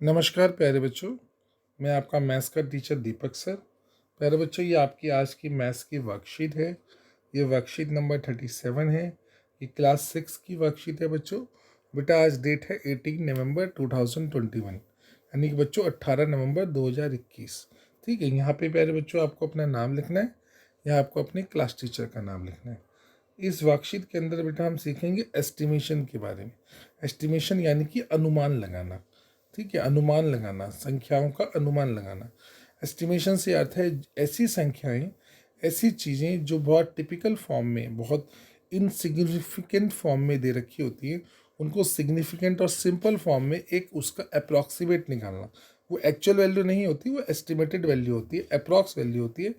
नमस्कार प्यारे बच्चों, मैं आपका मैथ्स का टीचर दीपक सर। प्यारे बच्चों, ये आपकी आज की मैथ्स की वर्कशीट है। ये वर्कशीट नंबर 37 है। ये क्लास 6 की वर्कशीट है बच्चों। बेटा आज डेट है 18 नवंबर 2021, यानी कि बच्चों 18 नवंबर 2021। ठीक है, यहाँ पे प्यारे बच्चों आपको अपना नाम लिखना है, यहाँ आपको अपने क्लास टीचर का नाम लिखना है। इस वर्कशीट के अंदर बेटा हम सीखेंगे एस्टिमेशन के बारे में। एस्टिमेशन यानी कि अनुमान लगाना। ठीक है, अनुमान लगाना, संख्याओं का अनुमान लगाना। एस्टिमेशन से अर्थ है ऐसी संख्याएं, ऐसी चीज़ें जो बहुत टिपिकल फॉर्म में, बहुत इनसिग्निफिकेंट फॉर्म में दे रखी होती हैं, उनको सिग्निफिकेंट और सिंपल फॉर्म में एक उसका अप्रॉक्सीमेट निकालना। वो एक्चुअल वैल्यू नहीं होती, वो एस्टिमेटेड वैल्यू होती है, अप्रॉक्स वैल्यू होती है।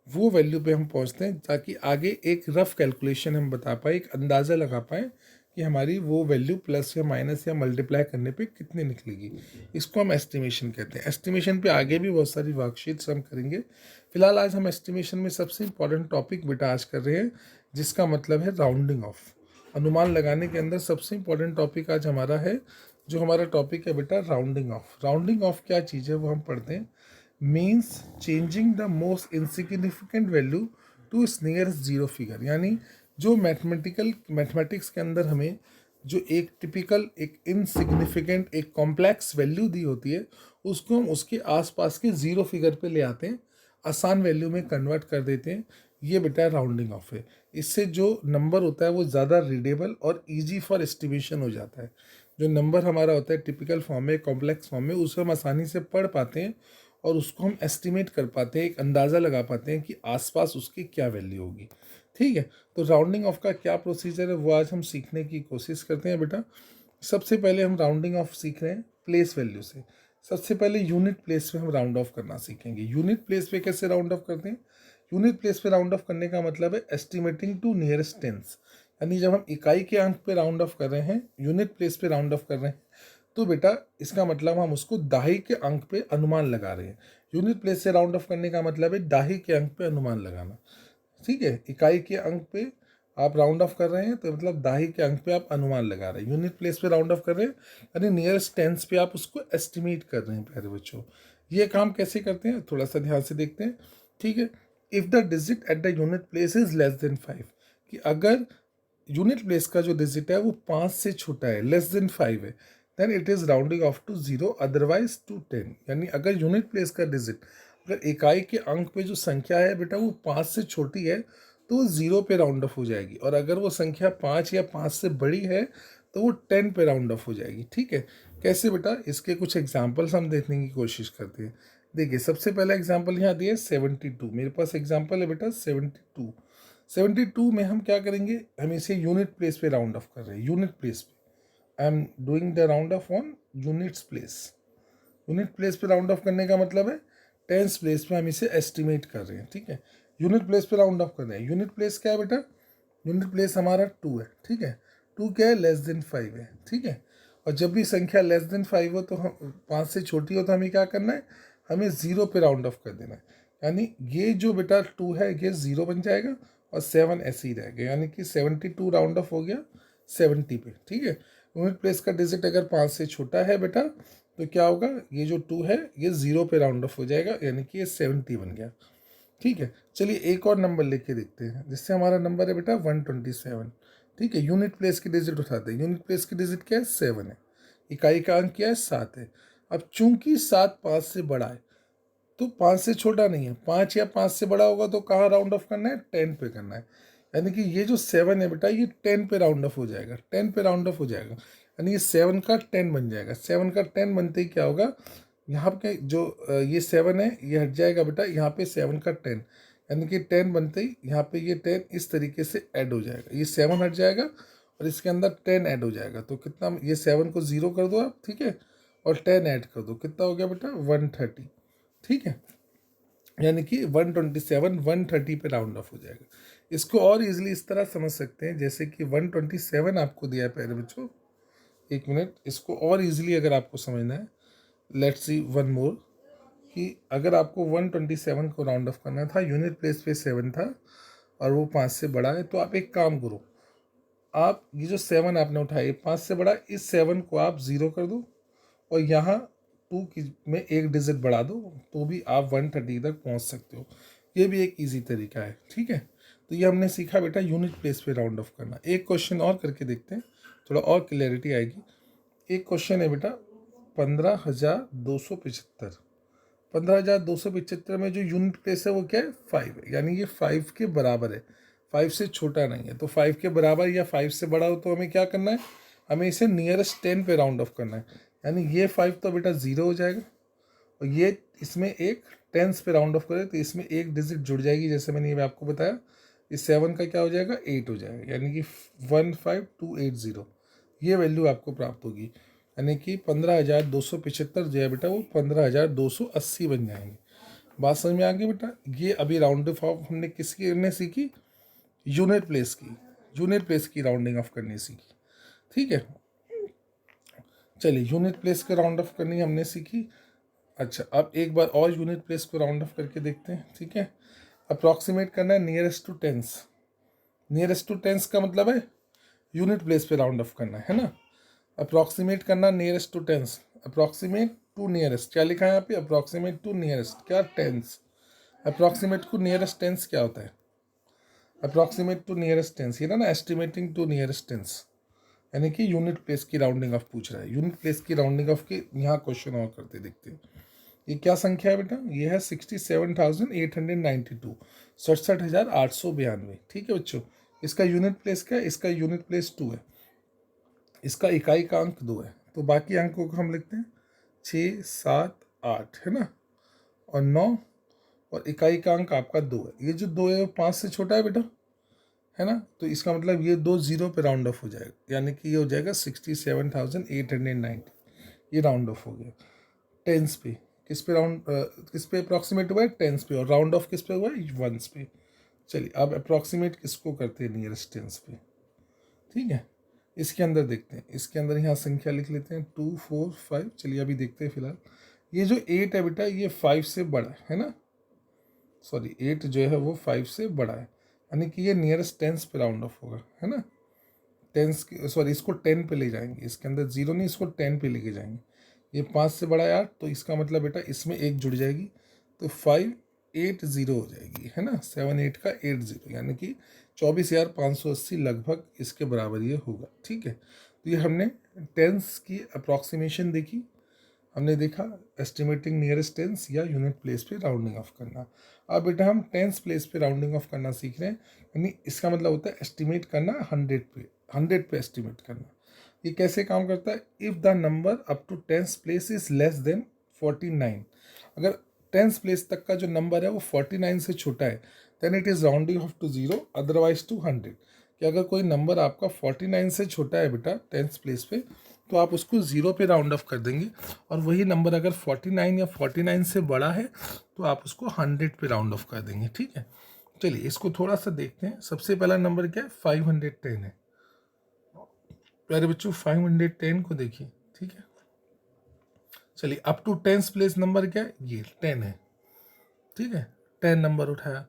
वो वैल्यू पे हम पहुंचते हैं ताकि आगे एक रफ कैलकुलेशन हम बता पाए, एक अंदाज़ा लगा पाए कि हमारी वो वैल्यू प्लस या माइनस या मल्टीप्लाई करने पे कितनी निकलेगी। इसको हम एस्टिमेशन कहते हैं। एस्टिमेशन पे आगे भी बहुत सारी वर्कशीट्स हम करेंगे। फिलहाल आज हम एस्टिमेशन में सबसे इंपॉर्टेंट टॉपिक बेटा आज कर रहे हैं, जिसका मतलब है राउंडिंग ऑफ। अनुमान लगाने के अंदर सबसे इंपॉर्टेंट टॉपिक आज हमारा है, जो हमारा टॉपिक है बेटा राउंडिंग ऑफ। राउंडिंग ऑफ क्या चीज़ है वो हम पढ़ते हैं। Means changing the most insignificant value to its nearest zero figure. यानी जो मैथमेटिक्स के अंदर हमें जो एक टिपिकल, एक इनसिग्निफिकेंट, एक कॉम्प्लेक्स वैल्यू दी होती है, उसको हम उसके आसपास के ज़ीरो फिगर पे ले आते हैं, आसान वैल्यू में कन्वर्ट कर देते हैं। ये बेटा राउंडिंग ऑफ है। इससे जो नंबर होता है वो ज़्यादा रीडेबल और इजी फॉर एस्टिमेशन हो जाता है। जो नंबर हमारा होता है टिपिकल फॉर्म में, कॉम्प्लेक्स फॉर्म में, उसे हम आसानी से पढ़ पाते हैं और उसको हम एस्टिमेट कर पाते हैं, एक अंदाज़ा लगा पाते हैं कि आसपास उसकी क्या वैल्यू होगी। ठीक है, तो राउंडिंग ऑफ का क्या प्रोसीजर है वो आज हम सीखने की कोशिश करते हैं बेटा। सबसे पहले हम राउंडिंग ऑफ सीख रहे हैं प्लेस वैल्यू से। सबसे पहले यूनिट प्लेस पे हम राउंड ऑफ करना सीखेंगे। यूनिट प्लेस पे कैसे राउंड ऑफ करते हैं? यूनिट प्लेस पे राउंड ऑफ करने का मतलब है एस्टिमेटिंग टू नियरेस्ट टेंस। यानी जब हम इकाई के अंक पे राउंड ऑफ कर रहे हैं, यूनिट प्लेस पे राउंड ऑफ कर रहे हैं, तो बेटा इसका मतलब हम उसको दाही के अंक पे अनुमान लगा रहे हैं। यूनिट प्लेस से राउंड ऑफ करने का मतलब है दाही के अंक पे अनुमान लगाना। ठीक है, इकाई के अंक पे आप राउंड ऑफ कर रहे हैं तो मतलब दाही के अंक पे आप अनुमान लगा रहे हैं। यूनिट प्लेस पे राउंड ऑफ कर रहे हैं यानी नियरेस्ट टेंस पे आप उसको एस्टिमेट कर रहे हैं प्यारे बच्चों। ये काम कैसे करते हैं थोड़ा सा ध्यान से देखते हैं। ठीक है, if the digit at the unit place is less than 5, कि अगर यूनिट प्लेस का जो डिजिट है वो 5 से छोटा है, लेस देन 5 है, then it is rounding off to 0, otherwise to 10। यानी अगर यूनिट प्लेस का डिजिट, अगर इकाई के अंक पे जो संख्या है बेटा वो 5 से छोटी है, तो वो 0 पे राउंड ऑफ हो जाएगी। और अगर वो संख्या 5 या 5 से बड़ी है तो वो 10 पे राउंड ऑफ हो जाएगी। ठीक है, कैसे बेटा? इसके कुछ एग्जाम्पल्स हम देखने की कोशिश करते हैं। देखिए, सबसे पहला एग्जाम्पल यहाँ दिया 72। मेरे पास एग्जाम्पल है बेटा 72। 72 में हम क्या करेंगे? हम इसे यूनिट प्लेस पे राउंड ऑफ कर रहे हैं। यूनिट प्लेस पे I am doing the round of on units place. Unit place पे राउंड ऑफ करने का मतलब है टेंस प्लेस पे हम इसे एस्टिमेट कर रहे हैं। ठीक है, यूनिट प्लेस पे राउंड ऑफ कर रहे हैं। यूनिट प्लेस क्या है बेटा? यूनिट प्लेस हमारा 2 है। ठीक है, 2 क्या है? लेस देन 5 है। ठीक है, और जब भी संख्या लेस देन 5 हो तो हम 5 से छोटी हो तो हमें क्या करना है? हमें 0 पे राउंड ऑफ कर देना है। यानी ये जो बेटा 2 है ये 0 बन जाएगा और 7 ऐसे ही रहेगा। यानी कि 72 राउंड ऑफ हो गया 70 पे। ठीक है, यूनिट प्लेस का डिजिट अगर 5 से छोटा है बेटा तो क्या होगा? ये जो 2 है ये 0 पे राउंड ऑफ हो जाएगा, यानी कि ये 70 बन गया। ठीक है, चलिए एक और नंबर लेके देखते हैं, जिससे हमारा नंबर है बेटा 127। ठीक है, यूनिट प्लेस की डिजिट उठाते हैं। यूनिट प्लेस की डिजिट क्या है? 7 है। इकाई का अंक क्या है? 7 है। अब चूंकि 7 5 से बड़ा है तो 5 से छोटा नहीं है। 5 या 5 से बड़ा होगा तो कहाँ राउंड ऑफ करना है? 10 पे करना है। यानी कि ये जो 7 है बेटा ये 10 पे राउंड ऑफ हो जाएगा। 10 पे राउंड ऑफ हो जाएगा, यानी ये 7 का 10 बन जाएगा। 7 का 10 बनते ही क्या होगा? यहाँ पे जो ये 7 है ये हट जाएगा बेटा, यहाँ पे 7 का 10, यानी कि 10 बनते ही यहाँ पे ये 10 इस तरीके से ऐड हो जाएगा। ये 7 हट जाएगा और इसके अंदर 10 ऐड हो जाएगा। तो कितना? ये 7 को 0 कर दो आप। ठीक है, और 10 ऐड कर दो, कितना हो गया बेटा? 130। ठीक है, यानी कि 127 130 पे राउंड ऑफ हो जाएगा। इसको और इजीली इस तरह समझ सकते हैं, जैसे कि 127 आपको दिया है प्यारे बच्चों। एक मिनट, इसको और इजीली अगर आपको समझना है, लेट्स सी वन मोर, कि अगर आपको 127 को राउंड ऑफ करना था, यूनिट प्लेस पे 7 था और वो 5 से बड़ा है, तो आप एक काम करो, आप ये जो 7 आपने उठाई 5 से बड़ा, इस 7 को आप 0 कर दो और यहाँ टू में एक डिजिट बढ़ा दो तो भी आप 130 तक पहुंच सकते हो। ये भी एक इजी तरीका है, ठीक है। तो ये हमने सीखा बेटा यूनिट प्लेस पे राउंड ऑफ करना। एक क्वेश्चन और करके देखते हैं, थोड़ा और क्लैरिटी आएगी। एक क्वेश्चन है बेटा 15,275। 15,275 में जो यूनिट प्लेस है वो क्या है, 5 है, यानी ये 5 के बराबर है, 5 से छोटा नहीं है। तो 5 के बराबर या 5 से बड़ा हो तो हमें क्या करना है, हमें इसे नियरेस्ट 10 पे राउंड ऑफ करना है। यानी ये 5 तो बेटा 0 हो जाएगा, और ये इसमें एक टेंस पे राउंड ऑफ करें तो इसमें एक डिजिट जुड़ जाएगी, जैसे मैंने ये आपको बताया। इस 7 का क्या हो जाएगा, 8 हो जाएगा, यानी कि 15280 ये वैल्यू आपको प्राप्त होगी। यानी कि 15,275 जो है बेटा वो 15,280 बन जाएंगे। बात समझ में आ गई बेटा। ये अभी राउंड ऑफ हमने किसकी हमने सीखी, यूनिट प्लेस की, यूनिट प्लेस की राउंडिंग ऑफ करनी सीखी, ठीक है। चलिए यूनिट प्लेस के राउंड ऑफ करनी हमने सीखी। अच्छा, अब एक बार और यूनिट प्लेस को राउंड ऑफ करके देखते हैं, ठीक है। अप्रॉक्सीमेट करना है nearest to tens. Nearest to tens का मतलब है यूनिट प्लेस पे राउंड ऑफ करना है ना। अप्रॉक्सीमेट करना nearest to tens, approximate to nearest, क्या लिखा है यहाँ पे, अप्रॉक्सीमेट टू नियरेस्ट क्या, tens. Approximate to nearest tens क्या होता है, अप्रॉक्सीमेट टू नियरेस्ट टेंस, ये ना एस्टिमेटिंग टू नियरेस्ट टेंस, यानी कि यूनिट प्लेस की राउंडिंग ऑफ पूछ रहा है। यूनिट प्लेस की राउंडिंग ऑफ के यहाँ क्वेश्चन और करते देखते हैं। ये क्या संख्या है बेटा, ये है 67,892, 67,892, ठीक है बच्चों। इसका यूनिट प्लेस क्या है, इसका यूनिट प्लेस 2 है, इसका इकाई का अंक 2 है, तो बाकी अंकों को हम लिखते हैं 6, 7, 8 है ना, और 9, और इकाई का अंक आपका 2 है। ये जो 2 है वो 5 से छोटा है बेटा, है ना, तो इसका मतलब ये 2 0 पे राउंड ऑफ हो जाएगा, यानी कि ये हो जाएगा 67,890, ये राउंड ऑफ हो गया। टेंस पे किस पे राउंड किस पे अप्रॉक्सीमेट हुआ है, टेंस पे, और राउंड ऑफ किस पे हुआ है, वंस पे। चलिए अब अप्रॉक्सीमेट किसको करते हैं, नियरेस्ट टेंस पे, ठीक है। इसके अंदर देखते हैं, इसके अंदर यहाँ संख्या लिख लेते हैं 2, 4, 5। चलिए अभी देखते हैं फिलहाल। ये जो 8 है बेटा ये 5 से बड़ा है ना, सॉरी 8 जो है वो 5 से बड़ा है, यानी कि ये नियरेस्ट टेंस पे राउंड ऑफ होगा, है ना। टेंस सॉरी इसको 10 पे ले जाएंगे, इसके अंदर 0 नहीं, इसको 10 पे लेके जाएंगे। ये 5 से बड़ा है 8, तो इसका मतलब बेटा इसमें एक जुड़ जाएगी, तो 580 हो जाएगी, है ना, 7 8 का 80, यानी कि 24,580 लगभग इसके बराबर ये होगा, ठीक है। तो ये हमने टेंस की अप्रॉक्सीमेशन देखी, हमने देखा एस्टिमेटिंग नियरेस्ट टेंस या यूनिट प्लेस पे राउंडिंग ऑफ करना। अब बेटा हम टेंस प्लेस पे राउंडिंग ऑफ करना सीख रहे हैं, यानी इसका मतलब होता है एस्टिमेट करना 100 पे एस्टिमेट करना। ये कैसे काम करता है, if the number up to tens place is less than 49, अगर टेंस प्लेस तक का जो नंबर है वो 49 से छोटा है, then it is rounding off to 0 otherwise to 100। कि अगर कोई नंबर आपका 49 से छोटा है बेटा टेंस प्लेस पे, तो आप उसको 0 पे राउंड ऑफ कर देंगे, और वही नंबर अगर 49 या 49 से बड़ा है तो आप उसको 100 पे राउंड ऑफ कर देंगे, ठीक है। चलिए इसको थोड़ा सा देखते हैं। सबसे पहला नंबर क्या है, 510 है। प्यारे बच्चों 510 को देखिए, ठीक है। चलिए up to tens place number क्या है, ये 10 है, ठीक है। 10 नंबर उठाया,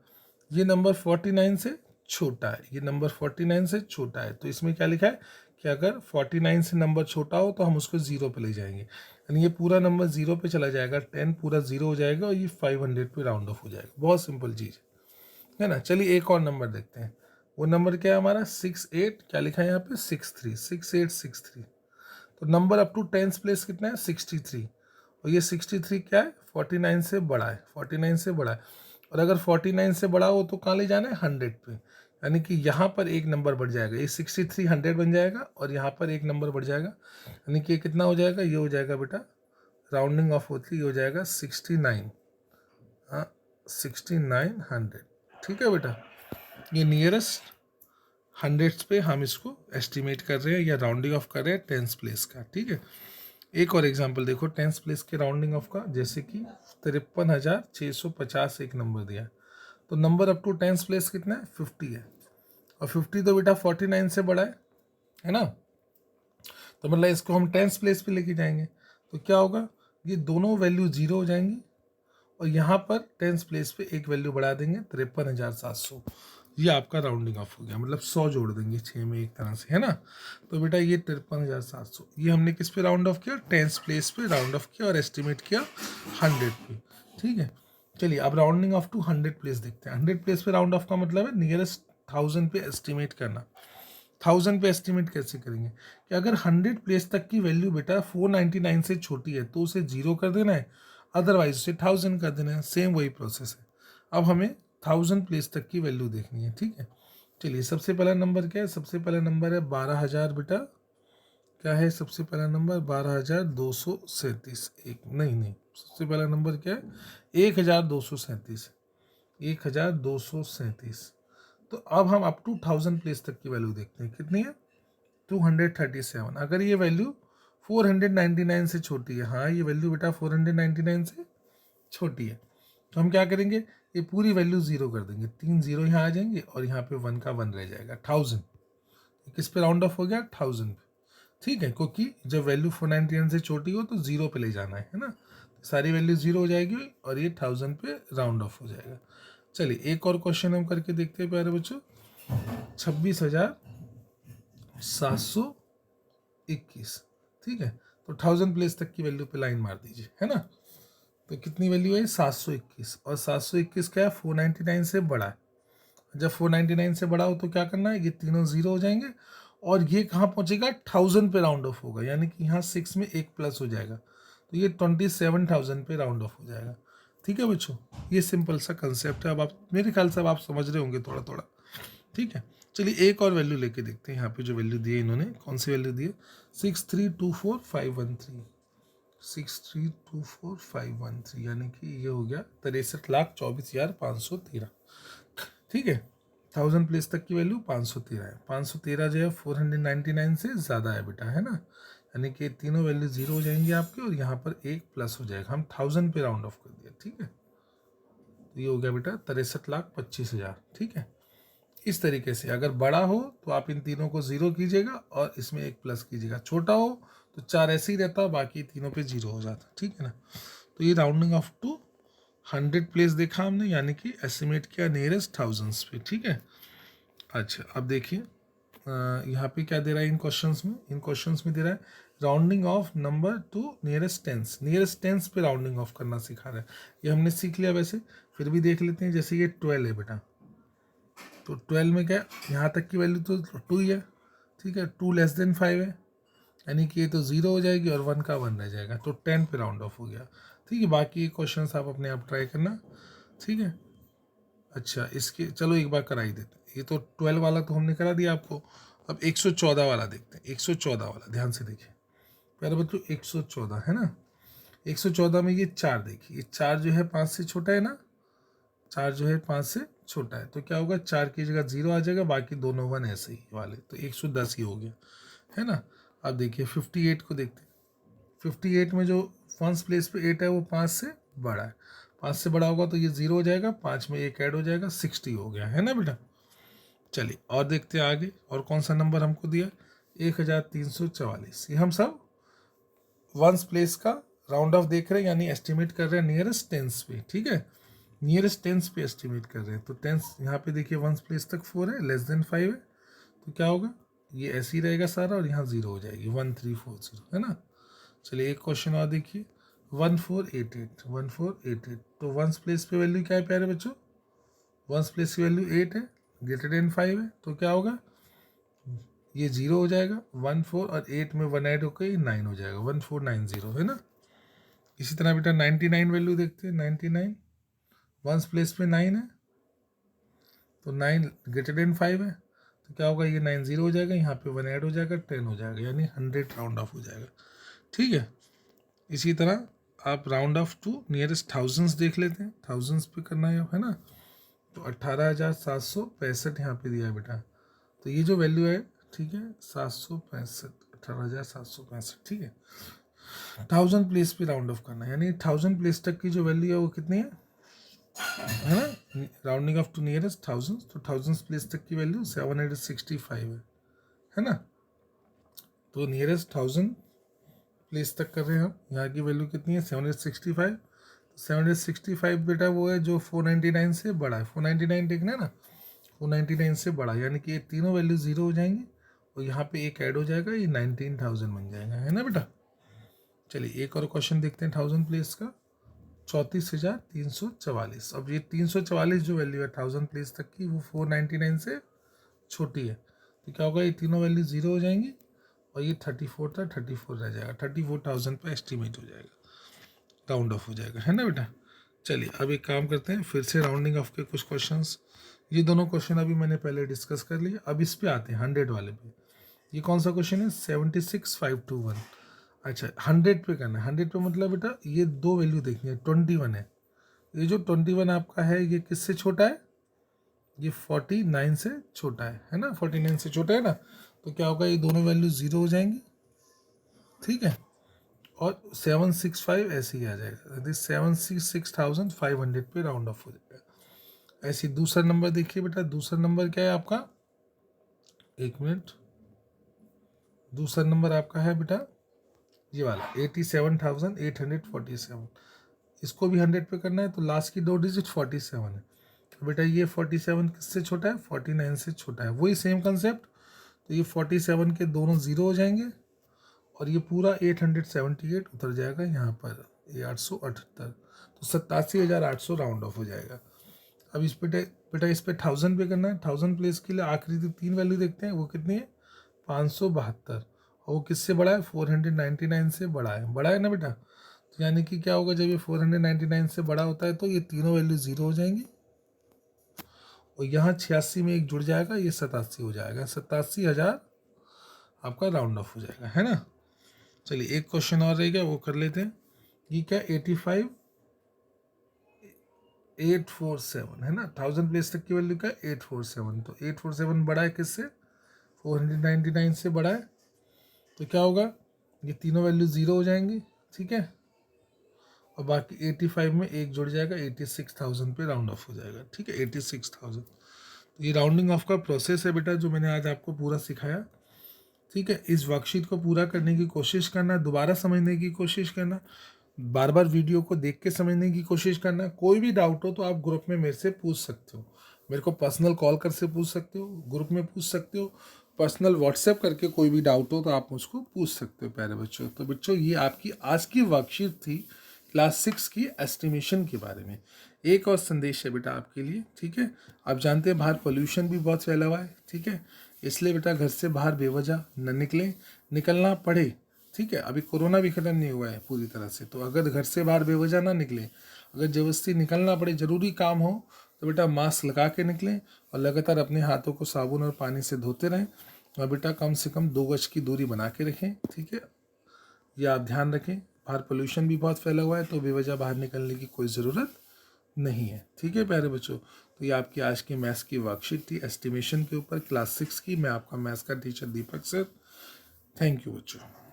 ये नंबर 49 से छोटा है, ये नंबर 49 से छोटा है, तो इसमें क्या लिखा है कि अगर 49 से नंबर छोटा हो तो हम उसको 0 पे ले जाएंगे, यानी ये पूरा नंबर 0 पे चला जाएगा, 10 पूरा 0 हो जाएगा, और ये 500 पे राउंड ऑफ हो जाएगा। बहुत सिंपल चीज़ है ना। चलिए एक और नंबर देखते हैं, वो नंबर क्या है हमारा 68, क्या लिखा है यहाँ पे 63, 6863। तो number up to tens place कितना है 63, और ये 63 क्या है 49 से बड़ा है, 49 से बड़ा है, और अगर 49 से बड़ा हो तो कहाँ ले जाना है 100 पे, यानी कि यहाँ पर एक नंबर बढ़ जाएगा, ये 63 100 बन जाएगा, और यहाँ पर एक नंबर बढ़ जाएगा, यानी कि ये कितना हो जाएगा, ये हो जाएगा बेटा राउंडिंग ऑफ होती हो जाएगा 69, हाँ 6900, ठीक है बेटा। ये नियरेस्ट हंड्रेड्स पे हम इसको एस्टिमेट कर रहे हैं या राउंडिंग ऑफ कर रहे हैं टेंस प्लेस का, ठीक है। एक और एग्जांपल देखो टेंस प्लेस के राउंडिंग ऑफ का, जैसे कि 53,650 एक नंबर दिया, तो number up to tens place कितना है 50 है, और 50 तो बेटा 49 से बड़ा है ना, तो मतलब इसको हम टेंस प्लेस पे लेके जाएंगे, तो क्या होगा, ये दोनों वैल्यू 0 हो जाएंगी, और यहाँ पर टेंस प्लेस पे एक वैल्यू बढ़ा देंगे 53,700, ये आपका राउंडिंग ऑफ हो गया, मतलब 100 जोड़ देंगे 6 में एक तरह से, है ना। तो बेटा ये 53,700 ये हमने किस पे राउंड ऑफ किया, टेंस प्लेस पे राउंड ऑफ किया और एस्टिमेट किया 100 पे, ठीक है। चलिए अब राउंडिंग ऑफ टू 100 प्लेस देखते हैं। 100 प्लेस पे राउंड ऑफ का मतलब है नियरेस्ट 1000 पे एस्टिमेट करना। 1000 पे एस्टिमेट कैसे करेंगे कि अगर 100 प्लेस तक की वैल्यू बेटा 499 से छोटी है तो उसे 0 कर देना है, अदरवाइज उसे 1000 कर देना है। सेम वही प्रोसेस है। अब हमें 1000 प्लेस तक की वैल्यू देखनी है, ठीक है। चलिए सबसे पहला नंबर क्या है, सबसे पहला नंबर है 12,000 बेटा, क्या है सबसे पहला नंबर 12,237, एक नहीं, सबसे पहला नंबर क्या है 1,237, 1,237। तो अब हम अप टू 1000 प्लेस तक की वैल्यू देखते हैं, कितनी है 237। अगर ये वैल्यू 499 से छोटी है, हाँ ये वैल्यू बेटा 499 से छोटी है, तो हम क्या करेंगे, ये पूरी वैल्यू 0 कर देंगे, 3 0 यहाँ आ जाएंगे और यहाँ पे 1 का 1 रह जाएगा। 1000 किस पे राउंड ऑफ हो गया, 1000 पे, ठीक है। क्योंकि जब वैल्यू 499 से छोटी हो तो 0 पे ले जाना है ना, तो सारी वैल्यू 0 हो जाएगी और ये 1000 पे राउंड ऑफ हो जाएगा। चलिए एक और क्वेश्चन हम करके देखते हैं प्यारे बच्चों। 26,721, ठीक है। तो 1000 प्लेस तक की वैल्यू पे लाइन मार दीजिए, है ना। तो कितनी वैल्यू है 721, और 721 क्या है 499 से बड़ा है। जब 499 से बड़ा हो तो क्या करना है, ये तीनों 0 हो जाएंगे और ये कहाँ पहुंचेगा 1000 पे राउंड ऑफ होगा, यानी कि यहाँ 6 में एक प्लस हो जाएगा, तो ये 27,000 पे राउंड ऑफ हो जाएगा, ठीक है बच्चों। ये सिंपल सा कंसेप्ट है। अब आप मेरे ख्याल से अब आप समझ रहे होंगे थोड़ा थोड़ा, ठीक है। चलिए एक और वैल्यू लेके देखते हैं। यहाँ पे जो वैल्यू दी है इन्होंने, कौन सी वैल्यू दी है, 6324513, 6324513, यानी कि ये हो गया 63,24,513, ठीक है। 1000 प्लेस तक की वैल्यू 513 है। 513 जो है 499 से ज़्यादा है बेटा, है ना, यानी कि तीनों वैल्यू 0 हो जाएंगे आपके और यहाँ पर एक प्लस हो जाएगा। हम 1000 पे राउंड ऑफ कर दिया, ठीक है। तो ये हो गया बेटा 63,25,000, ठीक है। इस तरीके से अगर बड़ा हो तो आप इन तीनों को 0 कीजिएगा और इसमें एक प्लस कीजिएगा, छोटा हो तो 4 ऐसे ही रहता, बाकी तीनों पे 0 हो जाता, ठीक है ना। तो ये राउंडिंग ऑफ टू 100 प्लेस देखा हमने, यानी कि एस्टिमेट किया नियरेस्ट 1000s पे, ठीक है। अच्छा अब देखिए यहाँ पे क्या दे रहा है इन क्वेश्चंस में, इन क्वेश्चंस में दे रहा है rounding off number two nearest tense, nearest tense पे राउंडिंग ऑफ करना सिखा रहा है। ये हमने सीख लिया, वैसे फिर भी देख लेते हैं। जैसे ये 12 है बेटा, तो 12 में क्या यहाँ तक की वैल्यू तो 2 ही है, ठीक है। 2 लेस देन 5 है, यानी कि ये तो 0 हो जाएगी और 1 का 1 रह जाएगा, तो 10 पे राउंड ऑफ हो गया, ठीक है। बाकी क्वेश्चन आप अपने आप ट्राई करना, ठीक है। अच्छा इसके चलो एक बार करा ही देते हैं। ये तो 12 वाला तो हमने करा दिया आपको, अब 114 वाला देखते हैं। 114 वाला ध्यान से देखिए प्यारे बच्चों, 114 है ना। 114 में ये 4 देखिए, ये 4 जो है 5 से छोटा है ना, 4 जो है 5 से छोटा है, तो क्या होगा 4 की जगह 0 आ जाएगा, बाकी दोनों 1 ऐसे ही वाले, तो 110 ही हो गया, है ना। अब देखिए 58 को देखते हैं। 58 में जो फर्स्ट प्लेस पे 8 है वो 5 से बड़ा है, 5 से बड़ा होगा तो ये 0 हो जाएगा, 5 में एक ऐड हो जाएगा, 60 हो गया, है ना बेटा। चलिए और देखते हैं आगे, और कौन सा नंबर हमको दिया 1,344। ये हम सब वंस प्लेस का राउंड ऑफ देख रहे हैं, यानी एस्टिमेट कर रहे हैं नियरेस्ट टेंस पे, ठीक है। नियरेस्ट टेंस पे एस्टिमेट कर रहे हैं, तो टेंस यहाँ पे देखिए वंस प्लेस तक 4 है, लेस देन 5 है, तो क्या होगा ये ऐसे ही रहेगा सारा और यहाँ 0 हो जाएगी, 1340, है ना। चलिए एक क्वेश्चन और देखिए 1488, 1488, तो वंस प्लेस पे वैल्यू क्या है प्यारे बच्चों, वंस प्लेस की वैल्यू 8 है, ग्रेटर देन 5 है, तो क्या होगा ये 0 हो जाएगा, 14 और 8 में 1 ऐड होकर 9 हो जाएगा, 1490, है ना। इसी तरह बेटा 99 वैल्यू देखते हैं। 99 वंस प्लेस पे 9 है, तो 9 ग्रेटर देन 5 है, तो क्या होगा ये 90 हो जाएगा, यहाँ पे 1 ऐड हो जाएगा, 10 हो जाएगा, यानी 100 राउंड ऑफ हो जाएगा, ठीक है। इसी तरह आप round off to nearest thousands देख लेते हैं, थाउजेंड्स पे करना है ना। तो 18,765 यहाँ पे दिया है बेटा, तो ये जो वैल्यू है, ठीक है 765, 18,765, ठीक है। 1000 प्लेस पे राउंड ऑफ करना है, यानी 1000 प्लेस तक की जो वैल्यू है वो कितनी है ना, rounding off to nearest thousand, तो 1000 प्लेस तक की वैल्यू 765 है ना। तो नियरेस्ट 1000 प्लेस तक कर रहे हैं हम, यहाँ की वैल्यू कितनी है 765, 765 बेटा वो है जो 499 से बड़ा है, 499 देखना है ना, 499 से बड़ा, यानी कि ये तीनों वैल्यू ज़ीरो हो जाएंगी और यहाँ पे एक ऐड हो जाएगा, ये 19,000 बन जाएगा, है ना बेटा। चलिए एक और क्वेश्चन देखते हैं 1000 प्लेस का। 34,344। अब ये 344 जो वैल्यू है 1000 प्लेस तक की, वो 499 से छोटी है, तो क्या होगा, ये तीनों वैल्यू ज़ीरो हो जाएंगी और ये 34 था, 34 रह जाएगा, 34,000 पे एस्टिमेट हो जाएगा, राउंड ऑफ हो जाएगा, है ना बेटा। चलिए अब एक काम करते हैं, फिर से राउंडिंग ऑफ के कुछ क्वेश्चंस। ये दोनों क्वेश्चन अभी मैंने पहले डिस्कस कर लिए, अब इस पे आते हैं 100 वाले पे। ये कौन सा क्वेश्चन है, 76,521। अच्छा 100 पे करना है। 100 पे मतलब बेटा ये दो वैल्यू देखनी है, 21 है, ये जो 21 आपका है ये किससे छोटा है, ये 49 से छोटा है ना, 49 से छोटा है ना, तो क्या होगा, ये दोनों वैल्यू ज़ीरो हो जाएंगी, ठीक है, और 765 ऐसे ही आ जाएगा, 766,500 पे राउंड ऑफ हो जाएगा। ऐसे दूसरा नंबर देखिए बेटा, दूसरा नंबर क्या है आपका, एक मिनट, दूसरा नंबर आपका है बेटा ये वाला 87,847। इसको भी 100 पे करना है, तो लास्ट की दो डिजिट 47 है, तो बेटा ये 47 किससे छोटा है, 49 से छोटा है, वही सेम कंसेप्ट, तो ये 47 के दोनों ज़ीरो हो जाएंगे और ये पूरा 878 उतर जाएगा यहाँ पर, ये 878, तो 87,800 राउंड ऑफ हो जाएगा। अब इस पे बेटा इस पे 1000 पे करना है। 1000 प्लेस के लिए आखिरी तीन वैल्यू देखते हैं, वो कितनी है, 572, और वो किससे बड़ा है, 499 से बड़ा है ना बेटा। तो यानी कि क्या होगा, जब ये 499 से बड़ा होता है तो ये तीनों वैल्यू ज़ीरो हो जाएंगी और यहाँ 86 में एक जुड़ जाएगा, ये 87 हो जाएगा, 87,000 आपका राउंड ऑफ हो जाएगा, है ना। चलिए एक क्वेश्चन और रहेगा, वो कर लेते हैं। ये क्या 85,847 है ना, 1000 प्लेस तक की वैल्यू का 847, तो 847 बड़ा है किससे, 499 से बड़ा है, तो क्या होगा, ये तीनों वैल्यू ज़ीरो हो जाएंगी, ठीक है, और बाकी 85 में एक जुड़ जाएगा, 86,000 पे राउंड ऑफ हो जाएगा, ठीक है, 86,000। तो ये राउंडिंग ऑफ का प्रोसेस है बेटा, जो मैंने आज आपको पूरा सिखाया, ठीक है। इस वर्कशीट को पूरा करने की कोशिश करना, दोबारा समझने की कोशिश करना, बार बार वीडियो को देख के समझने की कोशिश करना। कोई भी डाउट हो तो आप ग्रुप में मेरे से पूछ सकते हो, मेरे को पर्सनल कॉल कर से पूछ सकते हो, ग्रुप में पूछ सकते हो, पर्सनल व्हाट्सएप करके कोई भी डाउट हो तो आप मुझको पूछ सकते हो प्यारे बच्चों। तो बच्चों ये आपकी आज की वर्कशीट थी क्लास 6 की एस्टिमेशन के बारे में। एक और संदेश है बेटा आपके लिए, ठीक है। आप जानते हैं बाहर पोल्यूशन भी बहुत फैला हुआ है, ठीक है, इसलिए बेटा घर से बाहर बेवजह न निकलें, निकलना पड़े, ठीक है। अभी कोरोना भी ख़त्म नहीं हुआ है पूरी तरह से, तो अगर घर से बाहर बेवजह ना निकलें, अगर ज़बरदस्ती निकलना पड़े, ज़रूरी काम हो, तो बेटा मास्क लगा के निकलें और लगातार अपने हाथों को साबुन और पानी से धोते रहें और बेटा कम से कम 2 गज की दूरी बना के रखें, ठीक है। ये आप ध्यान रखें, बाहर पोल्यूशन भी बहुत फैला हुआ है, तो बेवजह बाहर निकलने की कोई ज़रूरत नहीं है, ठीक है प्यारे बच्चों। तो ये आपकी आज की मैथ्स की वर्कशीट थी एस्टिमेशन के ऊपर, क्लास 6 की। मैं आपका मैथ्स का teacher Deepak sir, thank you बच्चों।